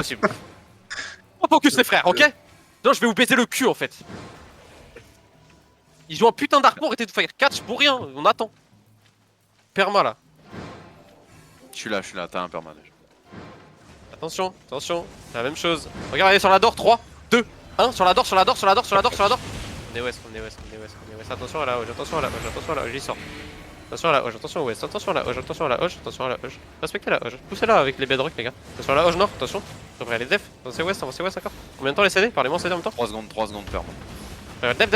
possible. On focus les frères, ok? Non, je vais vous baiser le cul en fait. Ils jouent un putain d'arc pour arrêter de faire catch pour rien, on attend. Perma là. Je suis là, t'as un perma déjà. Attention, attention, c'est la même chose. Regardez sur la door, 3, 2, 1, sur la door, sur la door, sur la door, sur la door, sur la door. On est west, on est west, on est west, on est west. Attention à la hoche, attention à la hoche, attention à la hoche, j'y sors. Attention à la hoche, attention au west, attention à la hoche, attention à la hoche, attention à la hoche. Respectez la hoche, poussez-la avec les bedrock les gars. Attention à la hoche nord, attention. Après les def, avancez west encore. Combien de temps les CD? Parlez-moi CD en même temps. 3 secondes perma. Def,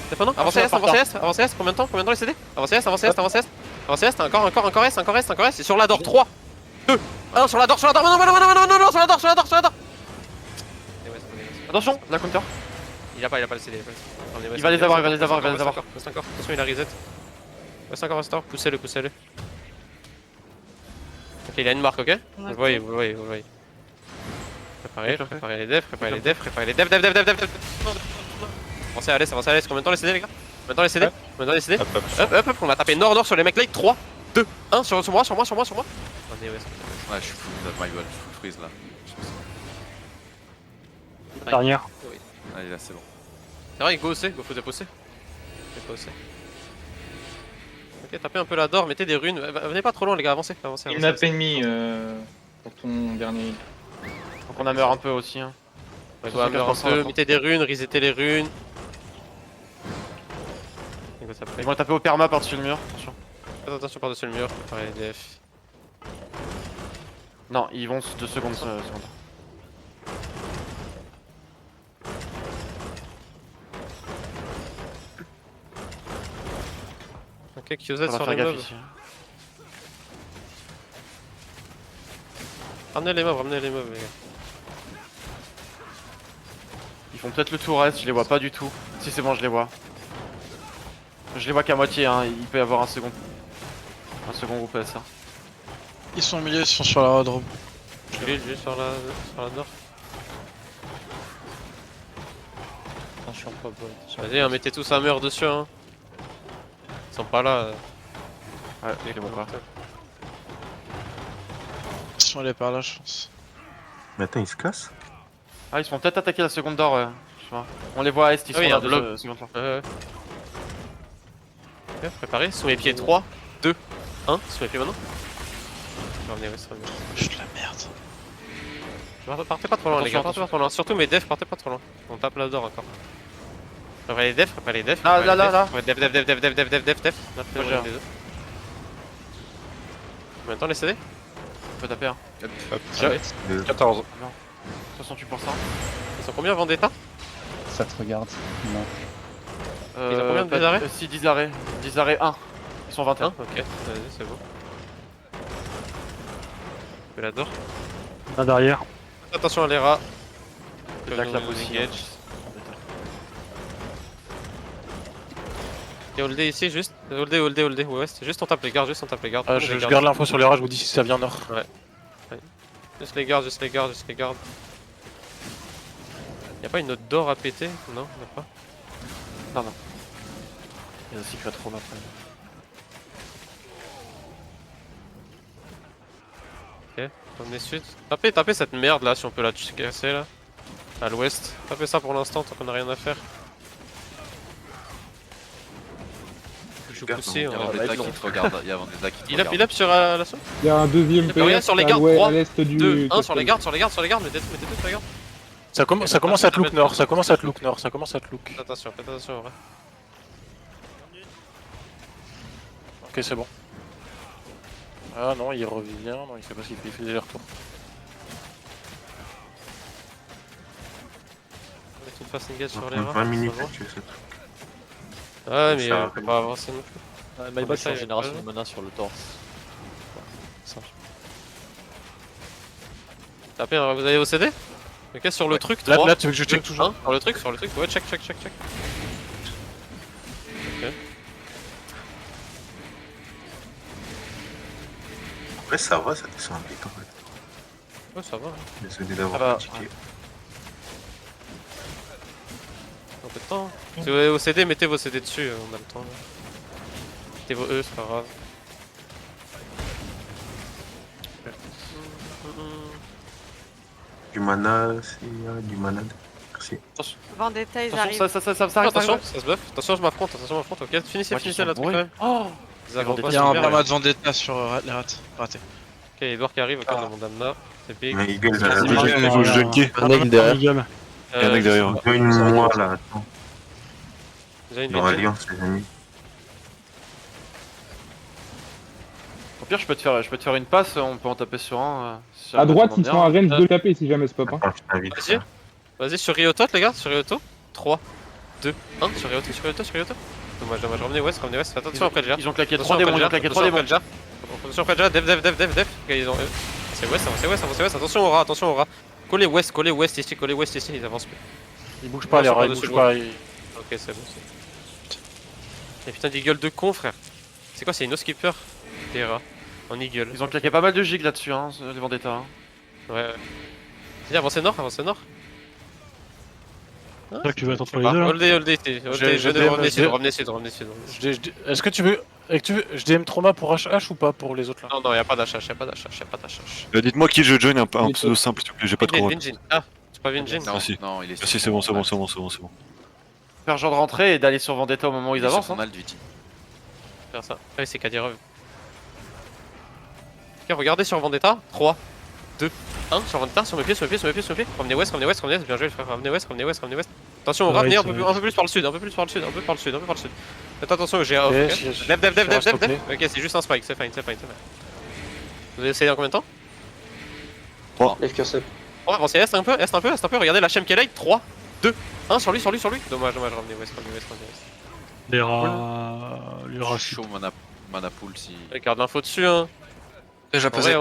défendant. Avancez S, combien de temps les CD? Avancez S, encore S, et sur la door, 3, 2, 1, sur la door, non, sur la door. Attention, la counter. Il a pas le CD. Il va les avoir. Reste encore, attention il a reset. Reste encore, poussez-le. Ok, il a une marque, ok? Vous le voyez. Préparez les defs. Avancez à l'est, combien de temps les CD les gars? Combien de temps les CD? Hop, on va taper nord sur les mecs late, 3, 2, 1, sur moi. On est west. Ouais, je suis full, my god, je suis full freeze là. Dernière. Allez, là c'est bon. C'est vrai, go OC, go faut déposer. Ok, tapez un peu la door, mettez des runes. Venez pas trop loin les gars, avancez. Une map ennemie pour ton dernier. Donc on a meurt un peu aussi. Hein. Mettez des runes, resettez les runes. Ils vont taper au perma par-dessus le mur. Attention. Faites attention par-dessus le mur, préparez les defs. Non, ils vont 2 secondes. Ok, QZ sur les mobs. Ramenez les mobs les gars. Ils font peut-être le tour est, je les vois pas du tout. Si c'est bon, je les vois. Je les vois qu'à moitié, hein. Il peut y avoir un second groupe SA. Ils sont au milieu, ils sont sur la drop. Je vais sur la door. Attention, pas bon. Vas-y, hein, mettez tous un mur dessus. Hein. Ils sont pas là. Ouais, je les vois pas. Ils sont allés par là, je pense. Mais attends, ils se cassent? Ah, ils se font peut-être attaquer la seconde door. Je sais pas. On les voit à est, ils sont là, bloc. seconde floor. Ok, préparez, sous mes pieds 3, 2, 1, sous mes pieds maintenant. Revenez. Chut la merde. Partez pas trop loin les gars, partez pas trop loin. Surtout mes defs, partez pas trop loin. On tape la door encore. Préparez les defs. Là. Ouais, def. Moi, j'ai un. Combien de temps les CD? On peut taper un. 14. 68%. Ils sont combien Vendetta? Ça te regarde. Non. Ils ont combien de arrêts? Si, 10 arrêts. 10 arrêts 1. Ils sont 21. Ok, vas-y, c'est bon. Je la door. Là derrière. Attention à les rats. C'est la clap aussi. Engage. Et hold ici juste. Hold. Ouais, c'est juste on tape les gardes, Je garde l'info sur les rats, je vous dis si ça vient nord. Juste les gardes. Y'a pas une autre door à péter? Non, y'a pas. Non. Il y a aussi que trop après. Ok, on est sud. Tapez cette merde là si on peut la casser là. À l'ouest. Tapez ça pour l'instant tant qu'on a rien à faire. Je vais pousser, Il y on a va Vendetta être qui te regarde. Il y a Vendetta qui te Il regarde. up sur l'assaut. Il y a un deuxième Regarde sur les gardes, ouais, 3, à l'est du 2, 1 top sur les 10. gardes, mettez tout sur les gardes. Ça commence à te look nord, Faites attention en vrai. Ok, c'est bon. Ah non, il revient, non, il sait pas ce qu'il fait, il fait des allers-retours. On met une face engage sur les On a rats. 20 minutes ça va. à tuer ce truc. Ouais, mais Ça on peut pas avancer non plus. My bad, c'est en génération de menace sur le torse. Tapez, vous avez vos CD? Ok, sur le truc, Là, 3, là, tu veux que je check toujours? 1, sur le truc, ouais, check. Ok. Après, ça va, ça descend vite en fait. Ouais, ça va. Hein. Désolé Ça va, d'avoir critiqué. Un peu de temps. Si vous avez vos CD, mettez vos CD dessus, on a le temps. Là. Mettez vos E, c'est pas grave. Du mana, c'est du mana. Merci. Vendetta, ils Attention, arrivent. ça arrive, Attention, ça se buff. Attention, je m'affronte, ok. Finissez la truc quand même. Oh Ils avancent Il y a un super, perma de Vendetta sur les rats. Raté. Ok, Edouard qui arrive au cœur de mon Damna. C'est pique. Mais Eagle, Vas-y, là, vas-y. Il faut que je junkie. Un mec derrière. Il y a un mec derrière. Join-moi là, attends. J'ai une Dans vite. Alliance, les amis. Au pire, je peux te faire une passe, on peut en taper sur un. À droite, ils sont à range de taper si jamais c'est pas. Attends, je t'invite. Vas-y. Vas-y sur Ryotot les gars, sur Ryoto. 3, 2, 1, sur Ryoto. Dommage, revenez West, Faites attention après déjà. Ils ont claqué Attention 3 démons, après ils ont déjà, claqué 3 démons. Attention après déjà, dev. Ok, ils ont. C'est West, attention au rat. Collez West ici, ils avancent plus. Il bouge pas, les rats, il bouge pas. Ok, c'est bon. Et putain d'eagle de con frère. C'est quoi, c'est une skipper des rats en eagle. Ils ont claqué pas mal de gigs là-dessus, hein, les Vendetta. Hein. Ouais. Vas-y, avancez nord. Là, tu vas être entre les deux là. Hold ici, revenez sud. Est-ce que tu veux. Je DM trauma pour HH ou pas pour les autres là? Non, y'a pas d'HH. Dites-moi qui je join un pseudo simple, s'il te plaît, j'ai pas trop. Vingin. Ah, c'est pas Vingin. Non, Merci. non, il est. Merci, c'est bon. Faire genre de rentrer et d'aller sur Vendetta au moment où ils avancent. Son Hein. alt, Viti. Faire ça. Ah oui, c'est Kadirov. Ok, regardez sur Vendetta. 3, 2, 1. Sur Vendetta, sur mes pieds. Revenez West. Bien joué, frère. Revenez West. Attention, on va venir un peu plus par le sud. Faites attention, j'ai off. Dev. Ok, c'est juste un spike, c'est fine. Vous avez essayé en combien de temps? Lève curseur. Oh, avancez Est un peu. Regardez la Shem qui est là. 3, 2, 1. Sur lui. Dommage. Revenez West. Les rats. Chaud, mana pool si. Regarde l'info dessus, hein. Déjà En vrai,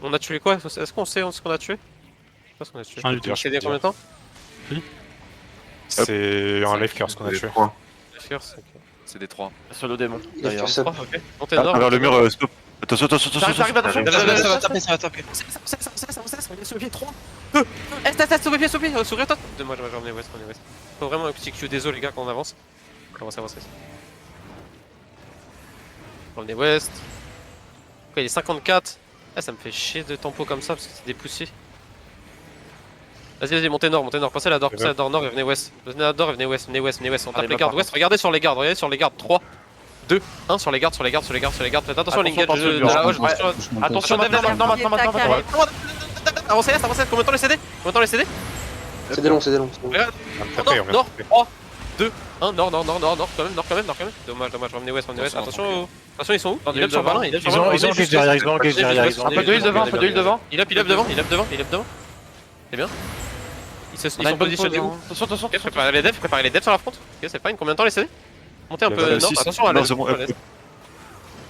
on a tué quoi? Est-ce qu'on sait ce qu'on a tué? Je sais pas ce qu'on a tué. Un lutteur. C'est combien de temps? C'est un life curse qu'on a tué. C'est des 3. Sur le démon. Lève D'ailleurs. curseur. Ok. Montez À nord. travers le mur, stop. Attention. T'arrives, attention. Ça va taper. Sur le pied, 3, 2, Est, sur le pied, sourire toi. Dommage, revenez West. Faut vraiment un petit Q, désolé les gars, quand on avance. Avancez. Revenez West. Ok, il est 54. Ah, ça me fait chier de tempo comme ça parce que c'est des poussiers. Vas-y, montez nord, passez la nord, nord et venez West. Venez West. On tape les gardes West, regardez sur les gardes, 3, 2, 1 sur les gardes. Faites attention à l'engage de la hoche. Attention, maintenant. Avancez, combien de temps les CD? C'est des longs. Regarde, nord, 3, 2, 1, nord, quand même. Dommage, revenez West. Attention, ils sont où? Il up sur Valin, Ils ont engage derrière. Un peu de heal devant, Il up devant. C'est bien. Ils sont positionnés où? Attention. Ok, préparez les devs sur la front. Ok, c'est fine. Combien de temps les CD? Montez un peu nord, attention à l'aise.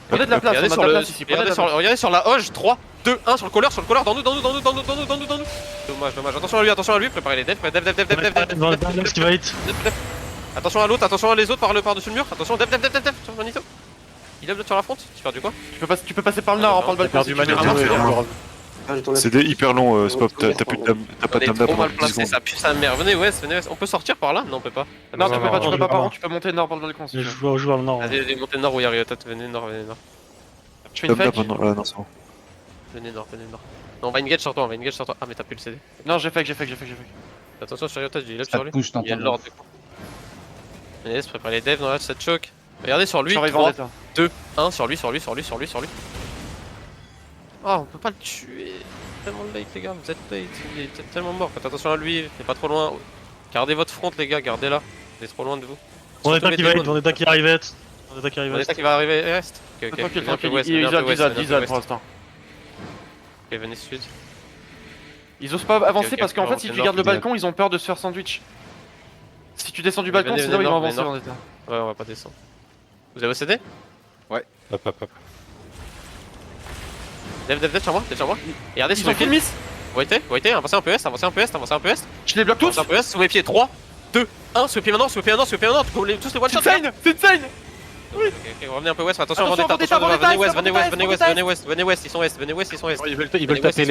Prenez de la place, Regardez sur la hoche, 3, 2, 1 sur le caller, dans nous. Dommage. Attention à lui, préparez les devs. Dans ce qui va hit. Attention à l'autre, attention à les autres par-dessus le mur. Attention, dev, sur Manito. Il up sur la front, tu perds du quoi? Tu peux passer par le nord, par le balcon. Perdu si tu veux. Magneto. C'est des hyper long, Spop. T'as pas de dame là trop pendant mal 10 placé, secondes. ça pue sa mère. Venez West. On peut sortir par là? Non, on peut pas. Non, tu peux pas, non, par non. contre, tu peux monter nord par le balcon si tu Je veux. joue vers le nord. Vas-y, montez nord où il y a Ryotot. Venez nord. Tu fais une Dame là fake? pendant. Non, c'est bon. Venez nord. Non, on va engage sur toi. Ah, mais t'as plus le CD. Non, j'ai fake. Attention sur Ryotot, j'ai up sur lui. Pousse, Il y a de l'ordre. Venez, préparez les devs dans la cette choc. Regardez sur lui. Sur 3, Vendetta. 2, 1 sur lui. Oh, on peut pas le tuer. Tellement late les gars, vous êtes late. Il est tellement mort. Faites attention à lui, il est pas trop loin. Gardez votre front les gars, gardez-la. Il est trop loin de vous. Vendetta qui va hit, Vendetta qui arrive. Vendetta qui va arriver est. Ok, Tranquille, West, ils venez un peu West, venez un peu pour West. l'instant. Ok, venez sud. Ils osent pas avancer Ok, parce qu'en fait, ok, si tu nord, gardes le nord. balcon, ils ont peur de se faire sandwich. Si tu descends du Venez, balcon, venez, sinon ils vont nord, avancer venez, Vendetta. Ouais, on va pas descendre. Vous avez CD? Hop. Dev sur moi. Regardez Ils sur ont mes full pieds. miss. Avancez un peu est. Je les bloque tous. Avancez un peu est, sous mes pieds. 3, 2, 1, sous les pieds maintenant. Tous les one shot. C'est insane. Ok, revenez un peu west, attention Attention, Vendetta, Vendetta, venez west, Vendetta, venez west, ils sont est. Ils veulent taper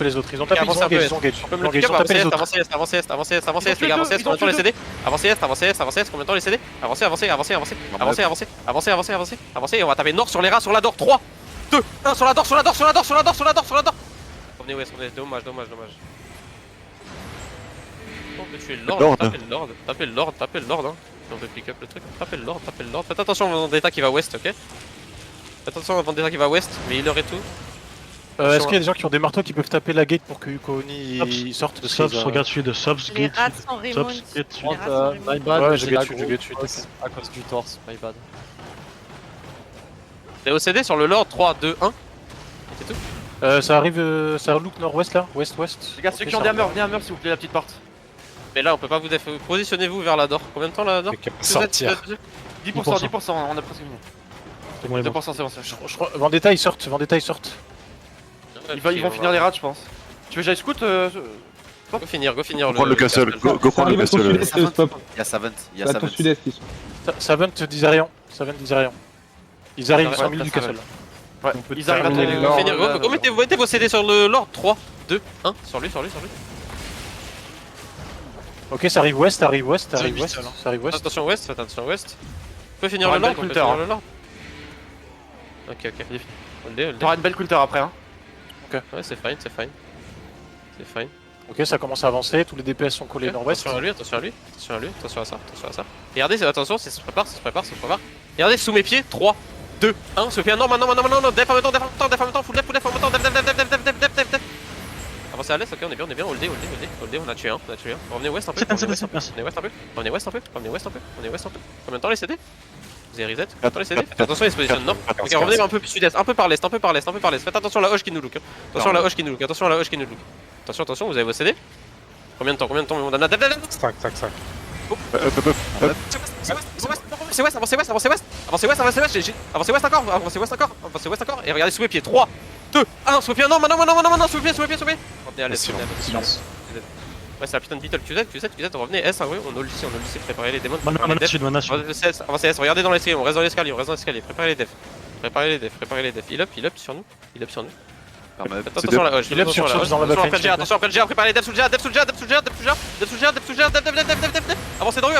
les autres. Ils ont tapé, Avancez un peu, ils ont engage. On peut me le pick up, avancez est les gars, avancez combien de temps les CD? Avancez est, combien de temps les CD? Avancez, et on va taper nord sur les rats, sur la door, 3, 2, 1 sur la door. Revenez west, dommage. On peut tuer le Lord, Lord. tapez le Lord, tapez le Lord, tapez le Lord, hein. Si on peut pick up le truc, tapez le Lord, tapez le Lord. Faites attention au Vendetta qui va ouest, ok? Faites attention au Vendetta qui va ouest, mais healer et tout. Est-ce qu'il y a des gens qui ont des marteaux qui peuvent taper la gate pour que Ukoni il sorte parce qu'ils ont- regarde celui de Sobs, Les Gate. rats sans Raymond. Sobs, Gate. Les rats sans Raymond. Ouais, je get dessus, t'inquiète. À cause du torse, my bad. Les OCD sur le Lord, 3, 2, 1. C'est tout. Ça arrive, ça look nord-ouest là, ouest-ouest. Les gars, ceux qui ont des hammers, venez hammer s'il vous plaît, la petite porte. Mais là, on peut pas vous positionnez-vous vers la door. Combien de temps la door? Sortir. 10%, 10%, on a presque fini. C'est bon, les 2%, c'est bon, c'est Je crois, Vendetta ils sortent, Vendetta ils sortent. Ils vont finir les rats, je pense. Tu veux que j'aille scout Go finir Go prendre le castle. Go prendre le castle. Sud-est, stop. Il y a Savant, il y a Là, ton Savant. sud-est, ils sont. Savant disait rien. Savant disait rien. Ils arrivent, ils sont au milieu du Savant. castle. Ouais, On peut ils arrivent à terminer tourner le Lord. Finir, go, mettez vos CD sur le Lord. 3, 2, 1. Sur lui. Ok, ça arrive ouest, ça arrive ouest, ça Ça arrive arrive ouest, vite, alors. ça arrive ouest. Attention ouest, faites attention ouest. On peut finir T'auras le une Lord, belle on peut counter, finir le Lord. Ok. Hold it. T'auras une belle counter après, hein. Ouais, c'est fine. C'est fine. Ok, ça commence à avancer, tous les DPS sont collés nord-ouest. Attention à lui. Attention à ça. Regardez, attention, ça se prépare. Regardez sous mes pieds. 3, 2, 1. Se fait un non, def en même temps, full def, en même temps, def. Avancez à l'est, ok, on est bien, hold it, on a tué un. Revenez ouest un peu. C'est merci. Revenez ouest un peu. Combien de temps les CD? Vous avez reset? Combien de temps les CD? Faites attention, ils se positionnent nord. Ok, revenez un peu plus sud-est, un peu par l'est. Faites attention à la hoche qui nous look. Attention à la hoche qui nous look. Attention, vous avez vos CD? Combien de temps, mon dame? Tac. Avancez ouest encore. Et regardez sous mes pieds. 3, 2, 1, sous mes pieds. Non, sous mes pieds. Revenez à l'est. Silence. Ouais, c'est la putain de battle. QZ, revenez S, oui, on ult ici, préparez les démons. Mana sud. Avancez S, regardez dans l'escalier, on reste dans l'escalier, préparez les defs. Heal up sur nous. Permet. Faites attention à la hoche, Il est sur Sobs dans la attention backline. attention après le GA, préparez les devs sous le GA, def. Avancez dans rue.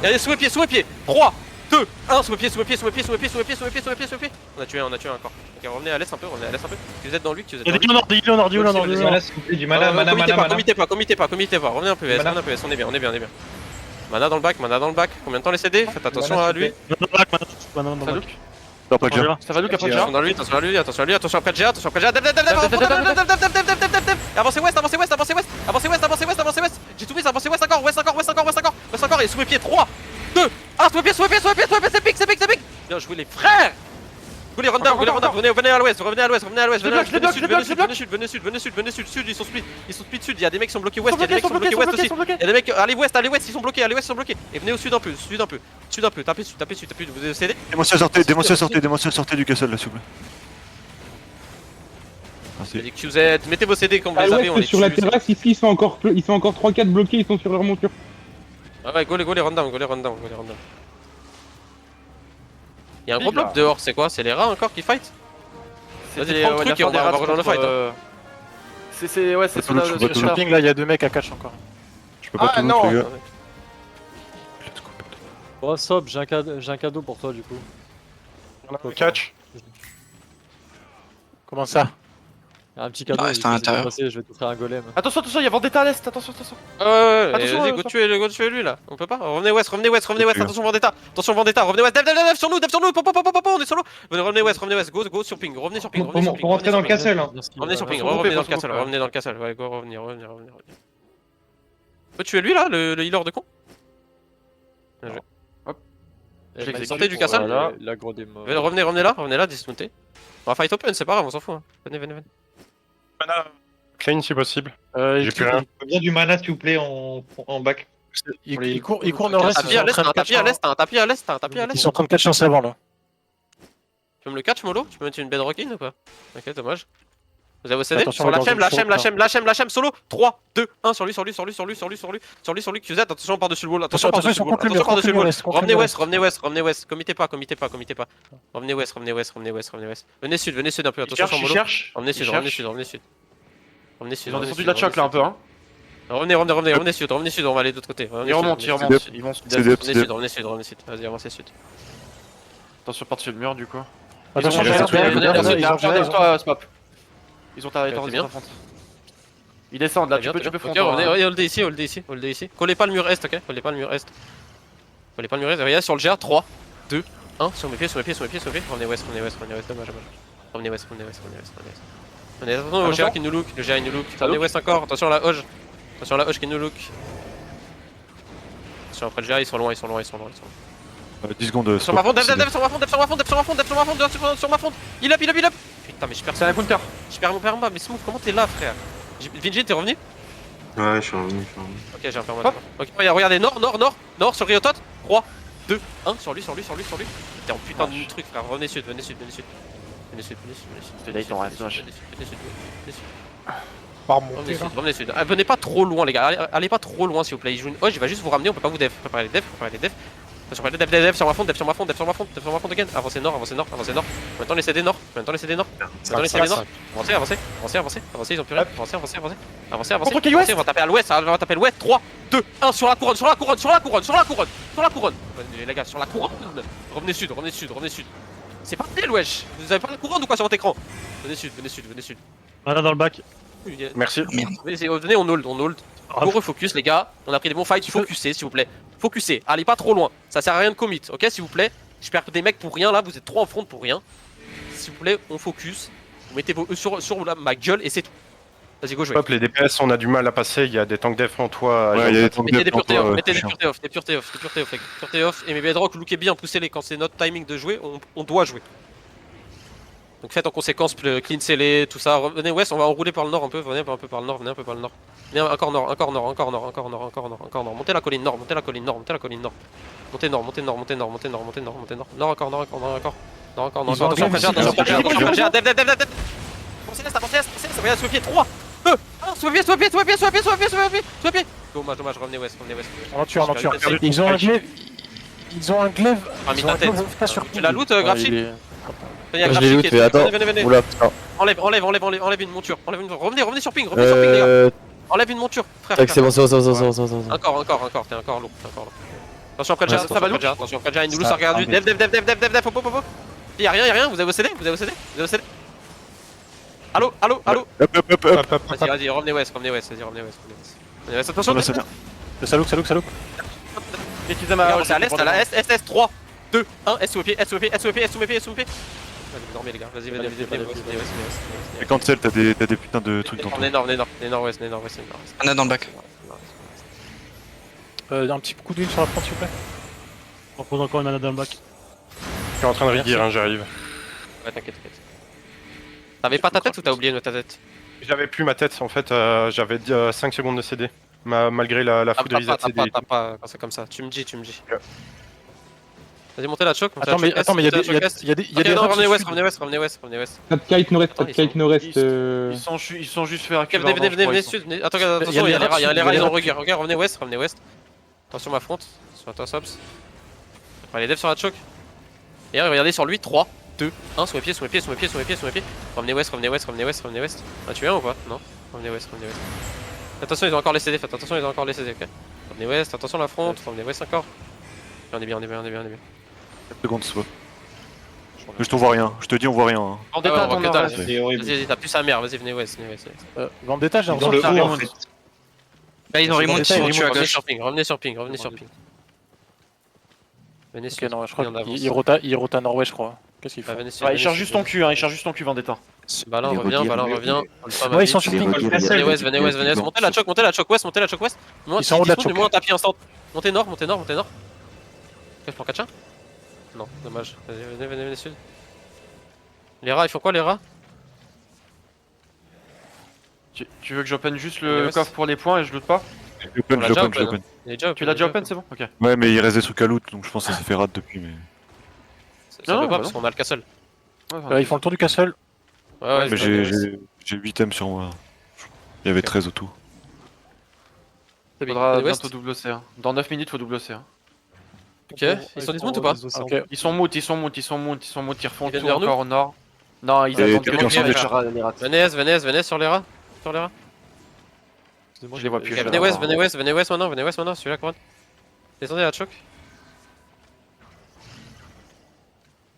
Regardez sous mes pieds. 3, 2, 1, sous mes pieds. On a tué un encore. Ok, revenez à l'est un peu. QZ dans lui, Il y a des nord, Du mana, s'il vous plaît, du mana. Comité pas. Revenez un peu, S, on est bien. Mana dans le bac. Combien de temps les CD? Faites attention à lui. Mana. Non, pas bien. Ça va nous capoter. Attention à lui, attention après le GA, Avancez ouest. J'ai tout vu, avancez ouest encore, et sous mes pieds, 3, 2, 1, sous mes pieds, c'est pique. Bien joué les frères. Go les run down, venez à l'ouest, venez sud, ils sont split sud, il y a des mecs qui sont bloqués ouest, aussi. Il y a des mecs, allez ouest, ils sont bloqués. Et venez au sud un peu, tapez sud, vous avez cédé. Démentiel sortez du castle là, s'il vous plaît. J'ai Merci. dit QZ, mettez vos CD quand vous À les avez, on l'ouest, est sur la dessus. terrasse, ici, ils sont encore 3-4 bloqués, ils sont sur leur monture. Ouais, go les run down. Il y a un gros bloc dehors, c'est quoi? C'est les rats encore qui fight? Vas-y, on va rejoindre le fight. C'est Bateau sur la look, bateau sur look. la- Shopping là, il y a 2 mecs à catch encore. Je peux pas tout non. le les gars. Oh Sob, j'ai un cadeau pour toi du coup. Catch. Comment ça? Un petit Ah, c'était à l'intérieur. je vais t'offrir un golem. Attention, il y a Vendetta à l'est, attention. Ouais, Attention, vas-y, go tuer lui là. On peut pas? Revenez ouest, attention Vendetta, revenez ouest, dev sur nous, on est solo. Revenez ouest, go sur ping, revenez sur ping. Pour rentrer dans le castle. Revenez sur ping, revenez dans le castle, ouais, go, revenir. On peut tuer lui là, le healer de con? Bien joué. Sortez du castle. Revenez là, dismountez. On va fight open, c'est pas grave, on s'en fout. Venez. Mana. Clean si possible. J'ai plus rien. Bien du mana, s'il vous plaît, en back. Il court nord-est, Tapis à l'est, un tapis à l'est. Ils sont en train de catch un savant là. Tu peux me le catch, Molo? Tu peux mettre une bedrockin ou pas? Ok, dommage. Vous avez CD? Attention, Sur la regarde, chaîne, solo. 3, 2, 1, sur lui, QZ, attention par-dessus le wall, attention Attention, par-dessus ils sont le wall, conclus, par-dessus le wall. conclus Revenez l'ouest. ouest, committez pas. Revenez ouest. Venez sud un peu, attention sur Molo. Revenez sud. Ils ont descendu de la choc là un peu, hein. Revenez sud, on va aller de l'autre côté. Ils remontent, ils vont Revenez sud, vas-y, avancez sud. Attention par-dessus le mur du coup. Attention, Ils ont ils ont géré, géré, ils ont ils ont géré. Spap. Ils ont arrêté c'est en bien. défense. Ils descendent là, Très tu bien, peux très bien. fronton. Ok, hein. holdez ici, holdez ici, holdez ici. Collez pas le mur est, ok? Collez pas le mur est. Collez pas le mur est. Regardez sur le GA, 3, 2, 1. Sur mes pieds, sur mes pieds, sur mes pieds, sur mes pieds. Revenez west, revenez west, revenez west. Dommage, dommage. Revenez west, revenez west, revenez west, revenez west. Revenez, attention au GA qui nous look, le GA il nous look. Revenez west encore, attention à la Hoge. Attention à la Hoge qui nous look. Attention après le GA, ils sont loin, ils sont loin, ils sont loin, ils sont loin. 10 secondes. Sur ma fonte, dev sur ma fonte, dev sur ma fonte, dev sur ma fonte, dev sur ma fonte, dev sur ma fonte. Il up, il up, il up. Putain, mais je perds. C'est un counter. Je perds mon perma, mais Smooth, comment t'es là, frère? Vinci, t'es revenu? Ouais, je suis revenu, Ok, j'ai un perma. Ok, regardez, nord, sur Riotot. 3, 2, 1, sur lui. T'es en putain de truc, frère. Revenez sud. C'est là, ils t'en restent, dommage. Par monter là. Revenez sud. Ah, venez pas trop loin, les gars. Allez pas trop loin, s'il vous plaît. Il joue une hoche, il va juste vous ramener. On peut pas vous dev. Préparez les devs. Dev sur ma fonte, dev sur ma fonte again. Avancez nord. Maintenant les CD nord. Avancez. Ils ont plus rien. Avancez. On va taper à l'ouest. 3, 2, 1 sur la couronne. Les gars, sur la couronne. Revenez sud. C'est pas facile, wesh. Vous avez pas la couronne ou quoi sur votre écran? Venez sud. Mana dans le bac. Merci. Venez, on hold. Go refocus, les gars. On a pris des bons fights. Focussez, s'il vous plaît. Focussez. Allez pas trop loin. Ça sert à rien de commit, ok, s'il vous plaît. Je perds des mecs pour rien là. Vous êtes trop en front pour rien. S'il vous plaît, on focus. Vous mettez vos E sur ma gueule et c'est tout. Vas-y, go jouer. Hop, les DPS, on a du mal à passer. Il y a des tanks def en toi. Ouais, il y a des tanks Mettez des devant puretés toi, off, mettez des chiant. puretés off. Et mes bedrock, lookez bien, poussez-les quand c'est notre timing de jouer. On doit jouer. Donc faites en conséquence, cleansez-les, tout ça. Venez west, on va enrouler par le nord un peu. Venez un peu par le nord. Venez encore nord. Montez la colline nord. Montez nord. Nord encore. Attention, dev. Avancez l'est, regarde, sous le pied, 3, 2, 1, sous le pied. Dommage, revenez west. On en tue. Ils ont un glaive. Ah, mis ta tête. Tu la loot, Grapchi? Je l'ai loot, mais attends. Venez. Oula, putain. Enlève une monture. Revenez sur ping, les gars. Enlève une monture, frère. Tac, c'est bon. Encore, t'es encore lourd. Attention après le jet, attention après le jet, il nous loose, regarde lui. Dev, hop. Y'a rien, vous avez OCD? Allo. Hop. Vas-y, revenez west, attention. Là, c'est bien. Le salouk. Regarde, c'est à l'est, S, 3, 2, 1, S sous mes pieds. Vas-y, dormez les gars, vas-y, venez. Et quand c'est, t'as des putains de trucs dans ton. Venez nord-ouest. On a dans le bac. Un petit coup d'huile sur la front, s'il vous plaît. On repose encore une mana dans le bac. Je suis en train de redire, j'arrive. Ouais, t'inquiète. T'avais pas ta tête ou t'as oublié ta tête? J'avais plus ma tête, en fait, j'avais 5 secondes de CD. Malgré la foudrisade CD. T'as pas, quand c'est comme ça, tu me dis. Vas-y, montez la choc. Attends, mais il y a des Revenez west. 4 kite nord-est. Ils sont juste fait Ok, venez sud. Attends, attention, il y a les rats, ils ont regard. Regarde, revenez west. Attention ma front, sur toi Sops. Après les devs sur la choc. Et regardez sur lui, 3, 2, 1, sous mes pieds. Revenez west. Ah, tu viens ou pas? Non. Revenez west. Attention, ils ont encore les CD, ok. Revenez west, attention la front, revenez west encore. On est bien. 4 secondes, soit. Je te vois rien, je te dis on voit rien. hein. En détail, on détail. C'est horrible. Vas-y, t'as plus sa mère, vas-y, venez west. Vendetta, j'ai Dans le l'impression haut, en fait. Là, ils ont remonté, ils ont tué à gauche. Revenez sur ping. Venez Ok, sur non, je crois on avance. qu'il rota à nord-ouest, je crois. Qu'est-ce qu'il fait? Il cherche juste ton cul, Vendetta. Ballon revient. Ouais, ils sont sur ping. Venez west. Montez la choc west. Ils sont en haut de la choc. Moi, un tapis instant. Montez nord. Je prends 4 Non, dommage. Vas-y, venez sud. Les rats, ils font quoi les rats? Tu veux que j'open juste le Ouais, coffre pour les points et je loot pas? On l'a déjà J'open. open. Il est déjà Tu l'as déjà open, c'est bon? Ok. Ouais, mais il reste des trucs à loot, donc je pense que ça s'est fait rate depuis. Mais, Ça Non, peut bah pas non. parce qu'on a le castle. Ils font le tour du castle. Ouais, mais j'ai 8 items sur moi. Il y avait 13 au tout. Faudra bientôt double C. Dans 9 minutes, faut double C. Ok, ils sont dismount ou pas? Ok. Ils sont mout, ils refont Ils viennent tout vers nous encore au nord. Non, ils Et attendent t'es que bien les sûr. rats, les rats. Venez sur les rats. Je les vois plus. Ok, venez west maintenant, celui-là, couronne. Descendez la choc.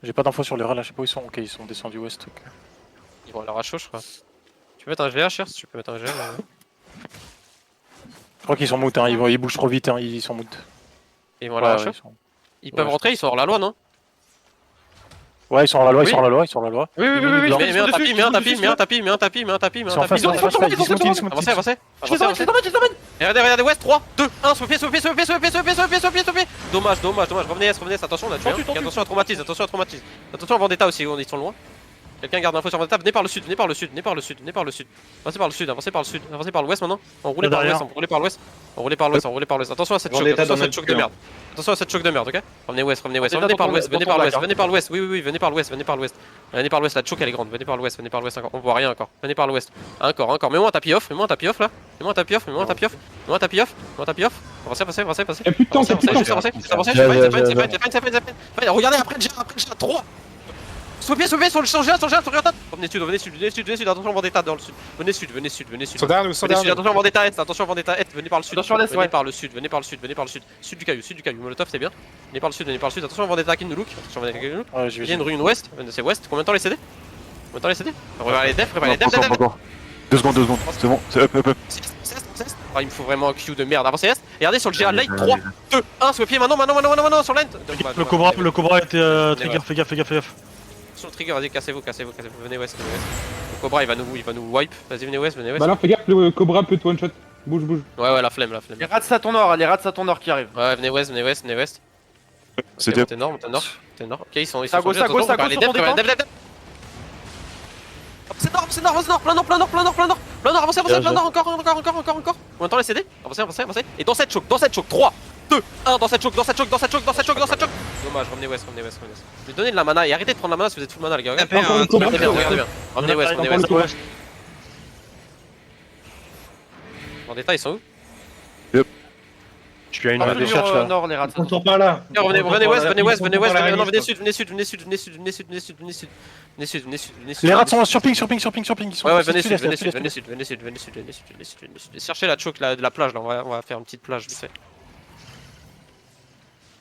J'ai pas d'infos sur les rats là, je sais pas où ils sont. Ok, ils sont descendus ouest. ok. Ils vont à leur chaud, je crois. Tu peux mettre un GA, Cher, si tu peux mettre un GA. crois qu'ils sont mout, hein. Ils bougent trop vite, hein. Ils sont mout. Ils vont à la Ouais, rush. ils sont- Ils peuvent ouais, rentrer, ils sont hors la loi, non? Ouais, ils sont hors la loi, Oui. ils sont hors la loi, ils sont hors la loi. Oui, oui, oui, oui, Mais je mets un dessus, tapis, je mets un dessus, tapis, je mets un dessus. tapis, mets un tapis, mets un tapis, mets un Ils sont en tapis. face, ils sont en face, ils sont en face. Avancez, avancez. Je les emmène, je les emmène, je les emmène. Et regardez, West, 3, 2, 1, sauvé. Dommage. Revenez, attention, on a tué. Tendu. Attention à traumatisme. Attention à Vendetta aussi, ils sont loin. Quelqu'un garde l'info sur Vendetta, venez par le sud. Avancez par le sud. Avancez par l'ouest maintenant. On roulait par l'ouest, on roulait par l'ouest. Attention à cette choc, Vendetta attention à dans cette notre choc de cœur. merde. Attention à cette choc de merde, ok? Revenez west, venez Vendetta par dans l'ouest, ton bac, hein. venez par l'ouest. Oui, venez par l'ouest. Venez par l'ouest, la choc elle est grande. Venez par l'ouest encore. On voit rien encore. Venez par l'ouest. Encore. Mets-moi un tapis off là. Mets-moi un tapis off. Avancez. Y'a plus de temps, y'a plus de temps. Avancez. Regardez après le 3. Soupez sur le changer, Venez sud, attention Vendetta dans le sud. Venez sud. Attention Vendetta est, venez par le sud. Attention à l'est, Venez ouais. par le sud. Sud du caillou, Molotov c'est bien. Venez par le sud, attention Vendetta qui nous look. Ouais, je Il y a une vais. rune ouest, c'est ouest. Combien de temps les CD? Préparez les defs, Encore. 2 secondes, c'est bon, c'est up. Ah, il me faut vraiment un Q de merde. Avancez est. Regardez sur le GA light 3, 2, 1, sur le pied maintenant sur l'end. Le Cobra était trigger, fais gaffe. Sur le trigger, vas-y, cassez-vous. Venez west. Le Cobra il va nous wipe. Vas-y, venez west. Bah là, fais gaffe, le Cobra peut te one shot. Bouge. Ouais, la flemme. Les rats à ton nord qui arrivent. Ouais, venez west. C'était T'es nord. Ok, ils sont À gauche, à gauche, sur ton départ. C'est nord, plein nord, avancez, plein nord, encore. Combien de temps les CD? Avancez. Et dans cette choc, 3, 2, 1, dans cette choc. Dommage, revenez west. Je vais donner de la mana et arrêtez de prendre la mana si vous êtes full mana les gars. Encore le Cobra. Regardez bien. Revenez west. Vendetta ils sont où? Je suis à une Venez recherche là. nord, les rats. On tourne par là. Revenez west. Non, venez sud. Les rats sont sur ping. Ils sont Ouais, venez sud. Cherchez la choke de la plage là, on va faire une petite plage vite fait.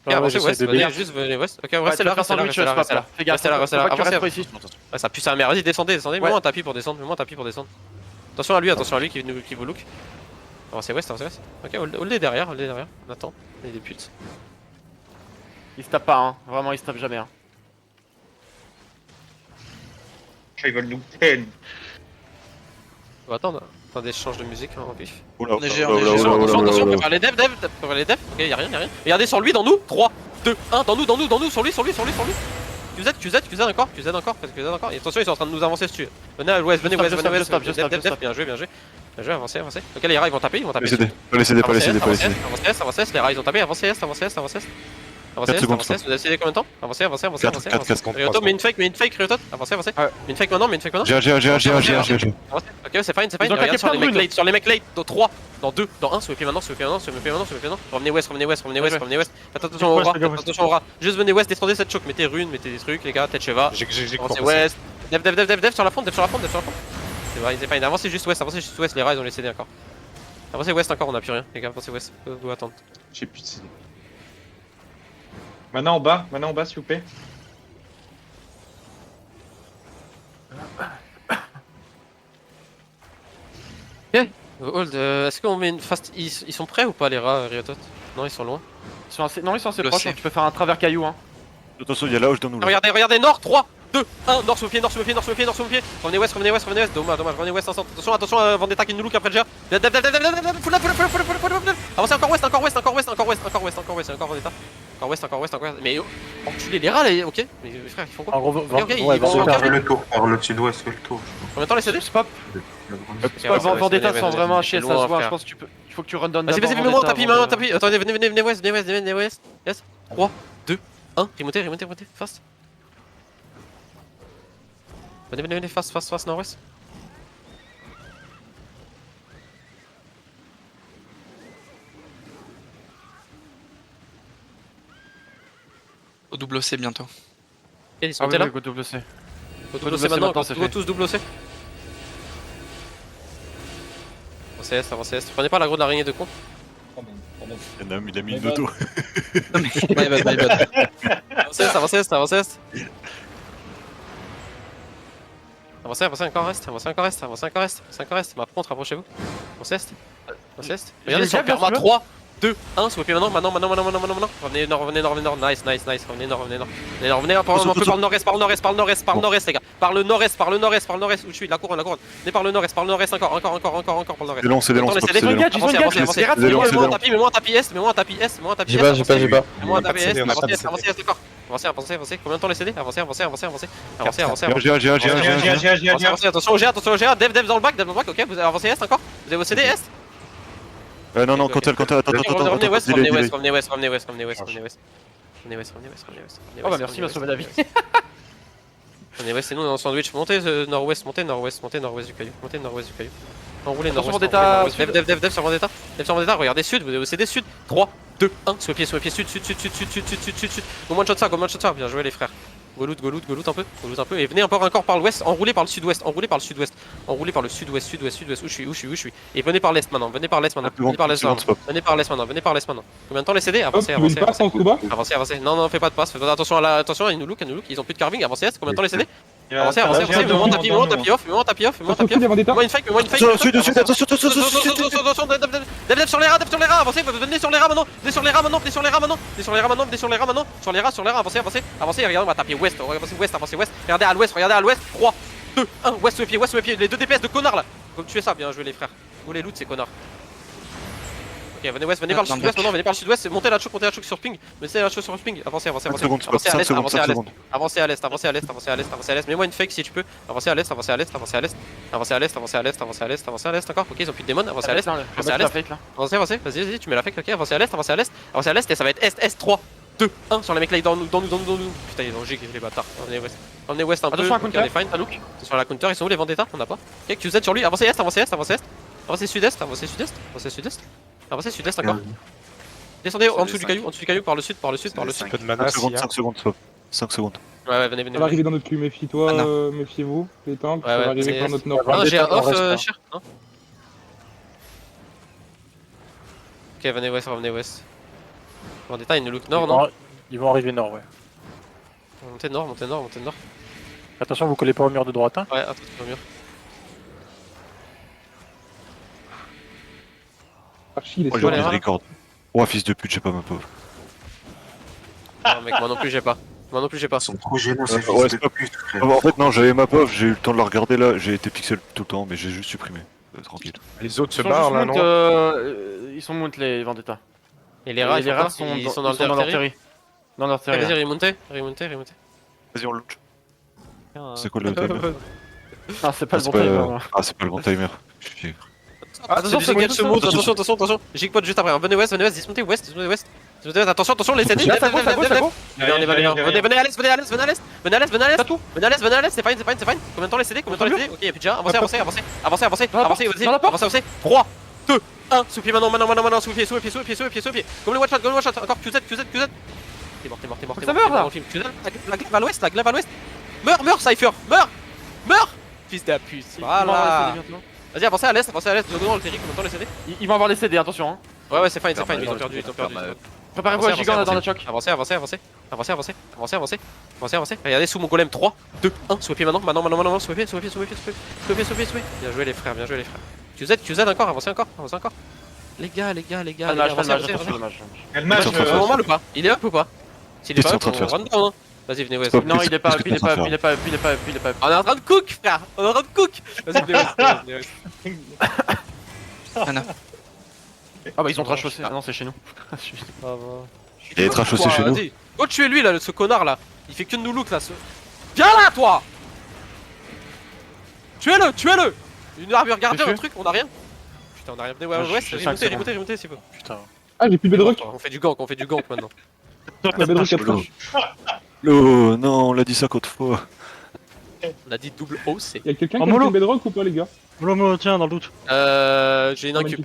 Avancez west, venez west. Ok, restez là. Fais gaffe, Avancez. Ouais, ça pue sa mère, vas-y, descendez. Mets-moi un tapis pour descendre. Attention à lui qui vous look. Avancez west. Ok, hold derrière. On attend. Il y a des putes. Il se tape pas, hein. Vraiment, il se tape jamais, hein. Ils veulent nous ken. On va attendre. Attendez, je change de musique en vif. On est Attention, prépare les devs. Ok, y'a rien. Regardez sur lui, dans nous. 3, 2, 1, dans nous, sur lui. QZ encore. Et attention, ils sont en train de nous avancer dessus. Venez à l'ouest, venez. Stop. Bien joué. Avancez. Ok, les rats ils vont taper. Pas les CD. Avancez, les rats ils ont tapé. Avancez. Vous avez décidé combien de temps? Avancez. 4, Ryoto, mets une fake, Ryoto. Avancez. Mets une fake maintenant. J'ai. Avancez. Ok, c'est fine. Ils ont Regarde claqué sur plein les de mecs late, 3, dans 2, dans 1, sur le pied maintenant. Revenez west. Faites attention au rat. Juste venez west, descendez cette choke. Mettez runes, mettez des trucs, les gars. Tête Sheva. Avancez west. Dev sur la front. C'est vrai, c'est fine. Avancez juste west. Les rats ils ont les CD encore. Avancez west encore, on a plus rien. Les gars, avancez west. Vous attendre. J'ai plus de CD. Maintenant en bas, s'il vous plaît. Hold, est-ce qu'on met une fast. Ils sont prêts ou pas les rats, Ryotot? Non, ils sont loin. Ils sont assez Le proches, C. hein. Tu peux faire un travers caillou, hein. Attention, il y a là où je donne nous. Regardez, nord, 3, 2, 1, nord sur le pied. Revenez west. Dommage, revenez west ensemble. Attention, Vendetta qui nous look après le jar. Full up. Avancez encore west, encore Vendetta. Encore west. Mais enculez les rats là, ok. Mais frère, ils font quoi? En gros, Ok, ils ouais, vont Vendetta. Fais le tour, par le sud-ouest, fais le tour. Combien de temps les CD? Stop. Vendetta sans vraiment chier, ça se voit. Je pense que il faut que tu run down. Vas-y, mets-moi un tapis. Attendez, venez west. Yes. 3, 2, 1. Remontez. Fast. Venez, fast, nord-ouest. Au double C bientôt. Ok, ils sont Ah montés là. go double C. Go double double C C maintenant, maintenant, c'est go fait. tous double C. Avancez est. Prenez pas la gros de l'araignée de con. Il y en a un, il a mis une auto. My bad. Avancez est. Avancez encore reste. Ma contre, rapprochez-vous. Avancez est. Avancez est. Regardez sur le perma 3, 2, 1, sweepez maintenant. Revenez nord, nice. Revenez nord. Revenez un peu par le nord-est, par le nord-est les gars. Par le nord-est, où je suis, la couronne. Venez par le nord-est, encore par le nord-est. C'est des longs, Attends, c'est laissez-les. des longs. Avancez. Mets-moi un tapis est, mets-moi un tapis est. J'ai pas. Mets-moi un tapis est, avancez encore. Avancez. Combien de temps les CD? Avancez. J'ai. Attention au GA, dev dans le bac, ok, vous avancez est encore? Vous avez vos CD est? Non, quand elle, attends, Revenez west. delay. Oh bah merci, m'a sauvé la vie. Revenez west, et nous on est en sandwich. Montez nord-ouest du caillou. Enroulez nord-ouest. Vendetta, Dev sur Vendetta. Regardez sud, vous avez vos CD sud. 3, 2, 1, sous le pied, sud. Go one shot ça. Bien joué les frères. Go loot un peu. Et venez encore par l'ouest, enroulez par le sud-ouest. Enroulez par le sud-ouest. Où je suis. Et venez par l'est maintenant. Venez par l'est maintenant. Combien de temps les CD? Avancez. Avancez. Non, fais pas de passe. Faites attention ils nous look. Ils ont plus de carving. Avancez. Combien de temps les CD? Avancez. Mets-moi un tapis off. Mets-moi une fake. Attention, Dev sur les rats. Avancez. Venez sur les rats maintenant. Sur les rats maintenant. Avancez. Regardez, on va taper ouest. Avancez west. Regardez à l'ouest. 3, 2, 1. Ouest sur le pied. Les deux DPS de connards là. Faut tuer ça. Bien joué les frères. Vous les loot ces connards. Ok, venez west, venez par le sud-ouest maintenant, venez par le sud-ouest, montez la choc sur ping, avancez. Avancez à l'est, mets-moi une fake si tu peux, avancez à l'est encore, ok, ils ont plus de démons, avancez à l'est, avancez, vas-y, tu mets la fake, ok, avancez à l'est et ça va être est, 3, 2, 1 sur les mecs là, dans nous. Putain, ils ont gig les bâtards, revenez west un peu, regardez fine, Talouk, sur la counter, ils sont où les Vendetta, on a pas, ok, QZ sur lui, avancez est, avancez sud-est, avancez sud-est encore. Descendez en dessous du caillou, par le sud. Peu de mana, 5 secondes. Ouais, venez. Ça va arriver dans notre cul, méfiez-vous, les tanks, ça va arriver par notre nord. Ah, j'ai un off, cher. Ok, venez west. Vendetta, il nous look nord, non? Ils vont arriver nord, ouais. Montez nord. Attention, vous collez pas au mur de droite, hein. Ouais, attention au mur. Archie, il est Moi sur j'ai les envie de rats. record. Oh fils de pute, j'ai pas ma pauvre. Non, mec, moi non plus j'ai pas. Ils sont trop gênants, ces Ouais, fils c'est de pute, frère. En fait non, j'avais ma pauvre, j'ai eu le temps de la regarder là, j'ai été pixel tout le temps, mais j'ai juste supprimé. Tranquille. Les autres se barrent là, non? Ils sont mount les Vendetta. Et les rats, ils sont dans leur le terri. Dans leur terri. Vas-y, remontez. Vas-y, on loot. C'est quoi le timer? Ah, c'est pas le bon timer. Ah, c'est pas le bon timer. Je suis fier. Attention, c'est Gage se monte, attention. Jigpot juste après, venez west, dismontez west. Attention, les CD. Venez à l'est, c'est fine. Combien de temps les CD? Ok, y'a plus déjà. Avancez. Avancez. 3, 2, 1, sous pied maintenant, sous pied. Comme le one shot, encore QZ. T'es mort. Ça meurt là. La glaive à l'ouest. Meurs, Cypher, meurs. Fils de la pute. Voilà. Vas-y, avancez à l'est, dans le terri, combien de temps les CD? Ils vont avoir les CD, attention. Hein. Ouais, c'est fine, ils ont perdu. Préparez-vous à gigant dans la choc. Avancez. Regardez sous mon golem 3, 2, 1, sous pied maintenant, sous pied. Bien joué les frères. QZ encore, avancez encore. Les gars, avancez. Elle mage. Il est normal ou pas? Il est up ou pas? S'il est pas up, on run down. Vas-y, venez west. Non, il est pas, il est pas. On est en train de cook, frère. Vas-y, venez west. Ah bah ils ont trash chaussé. Ah non, c'est chez nous. Il est trash aussi chez nous. Vas-y, go tuer lui là, ce connard là. Il fait que de nous look là. Viens là, toi. Tuez-le. Une armure gardée, un truc, on a rien. Putain, on a rien. Venez west, remontez s'il faut. Putain. Ah, j'ai plus de bedrock. On fait du gank maintenant. La bedrock 4 Oh non, on l'a dit 50 fois. On a dit double OC. Y'a quelqu'un qui a une bedrock ou pas, les gars? Tiens, dans le doute. J'ai une incup.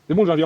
C'est bon, j'ai un virage.